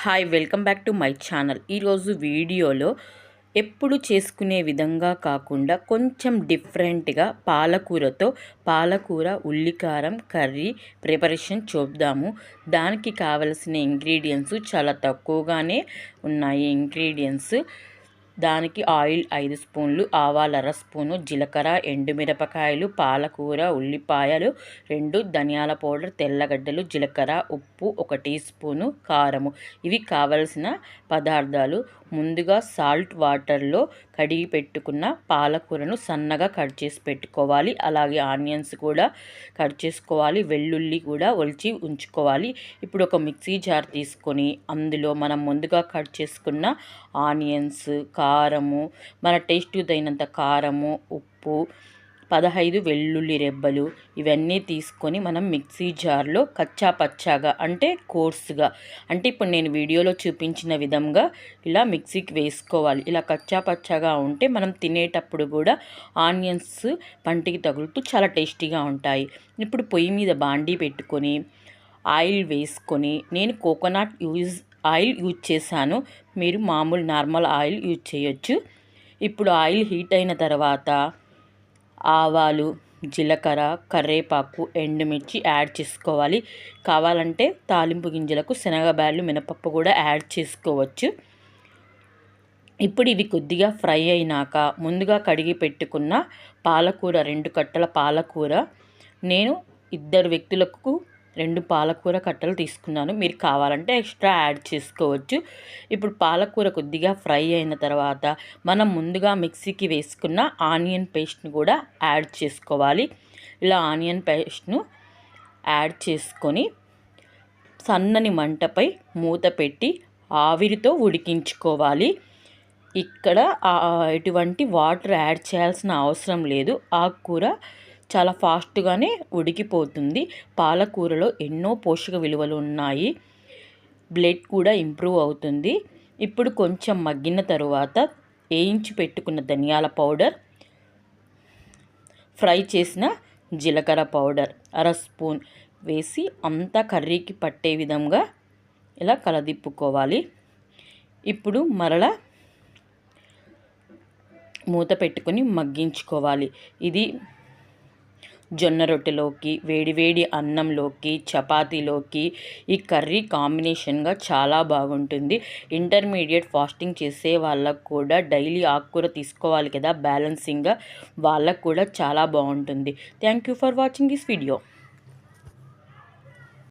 Hi welcome back to my channel. ఈరోజు వీడియోలో ఎప్పుడు చేసుకునే విధంగా కాకుండా కొంచెం డిఫరెంట్గా పాలకూర ఉల్లికారం కర్రీ ప్రిపరేషన్ చూద్దాము. దానికి కావలసిన ఇంగ్రీడియంట్స్ చాలా తక్కువగానే ఉన్నాయి. దానికి ఆయిల్ 5 స్పూన్లు, ఆవాలు 1/2 స్పూను, జీలకర్ర, ఎండుమిరపకాయలు, పాలకూర, ఉల్లిపాయలు 2, ధనియాల పౌడర్, తెల్లగడ్డలు, జీలకర్ర, ఉప్పు 1 టీ స్పూను, కారము. ఇవి కావలసిన పదార్థాలు. ముందుగా సాల్ట్ వాటర్లో కడిగి పెట్టుకున్న పాలకూరను సన్నగా కట్ చేసి పెట్టుకోవాలి. అలాగే ఆనియన్స్ కూడా కట్ చేసుకోవాలి. వెల్లుల్లి కూడా ఒలిచి ఉంచుకోవాలి. ఇప్పుడు ఒక మిక్సీ జార్ తీసుకొని అందులో మనం ముందుగా కట్ చేసుకున్న ఆనియన్స్, కారము, మన టేస్ట్ తగినంత కారము, ఉప్పు, 15 వెల్లుల్లి రెబ్బలు ఇవన్నీ తీసుకొని మనం మిక్సీ జార్లో కచ్చా పచ్చాగా అంటే కోర్సుగా అంటే ఇప్పుడు నేను వీడియోలో చూపించిన విధంగా ఇలా మిక్సీకి వేసుకోవాలి. ఇలా కచ్చా పచ్చాగా ఉంటే మనం తినేటప్పుడు కూడా ఆనియన్స్ పంటికి తగులుతూ చాలా టేస్టీగా ఉంటాయి. ఇప్పుడు పొయ్యి మీద బాండీ పెట్టుకొని ఆయిల్ వేసుకొని, నేను కోకోనట్ ఆయిల్ యూజ్ చేశాను. మీరు మామూలు నార్మల్ ఆయిల్ యూజ్ చేయొచ్చు. ఇప్పుడు ఆయిల్ హీట్ అయిన తర్వాత ఆవాలు, జీలకర్ర, కరివేపాకు, ఎండుమిర్చి యాడ్ చేసుకోవాలి. కావాలంటే తాలింపు గింజలకు శనగబ్యాళ్ళు, మినపప్పు కూడా యాడ్ చేసుకోవచ్చు. ఇప్పుడు ఇవి కొద్దిగా ఫ్రై అయినాక ముందుగా కడిగి పెట్టుకున్న పాలకూర, 2 కట్టల పాలకూర, నేను 2 వ్యక్తులకు 2 పాలకూర కట్టలు తీసుకున్నాను. మీరు కావాలంటే ఎక్స్ట్రా యాడ్ చేసుకోవచ్చు. ఇప్పుడు పాలకూర కొద్దిగా ఫ్రై అయిన తర్వాత మనం ముందుగా మిక్సీకి వేసుకున్న ఆనియన్ పేస్ట్ని కూడా యాడ్ చేసుకోవాలి. ఇలా ఆనియన్ పేస్ట్ను యాడ్ చేసుకొని సన్నని మంటపై మూత పెట్టి ఆవిరితో ఉడికించుకోవాలి. ఇక్కడ ఎటువంటి వాటర్ యాడ్ చేయాల్సిన అవసరం లేదు. ఆకుకూర చాలా ఫాస్ట్గానే ఉడికిపోతుంది. పాలకూరలో ఎన్నో పోషక విలువలు ఉన్నాయి. బ్లడ్ కూడా ఇంప్రూవ్ అవుతుంది. ఇప్పుడు కొంచెం మగ్గిన తరువాత వేయించి పెట్టుకున్న ధనియాల పౌడర్, ఫ్రై చేసిన జీలకర్ర పౌడర్ 1/2 స్పూన్ వేసి అంతా కర్రీకి పట్టే విధంగా ఇలా కలదిప్పుకోవాలి. ఇప్పుడు మరలా మూత పెట్టుకొని మగ్గించుకోవాలి. ఇది జొన్న రొట్టెలోకి, వేడివేడి అన్నంలోకి, చపాతీలోకి ఈ కర్రీ కాంబినేషన్గా చాలా బాగుంటుంది. ఇంటర్మీడియట్ ఫాస్టింగ్ చేసే వాళ్ళకు కూడా డైలీ ఆకుకూర తీసుకోవాలి కదా బ్యాలెన్సింగ్గా, వాళ్ళకు కూడా చాలా బాగుంటుంది. Thank you for watching this video.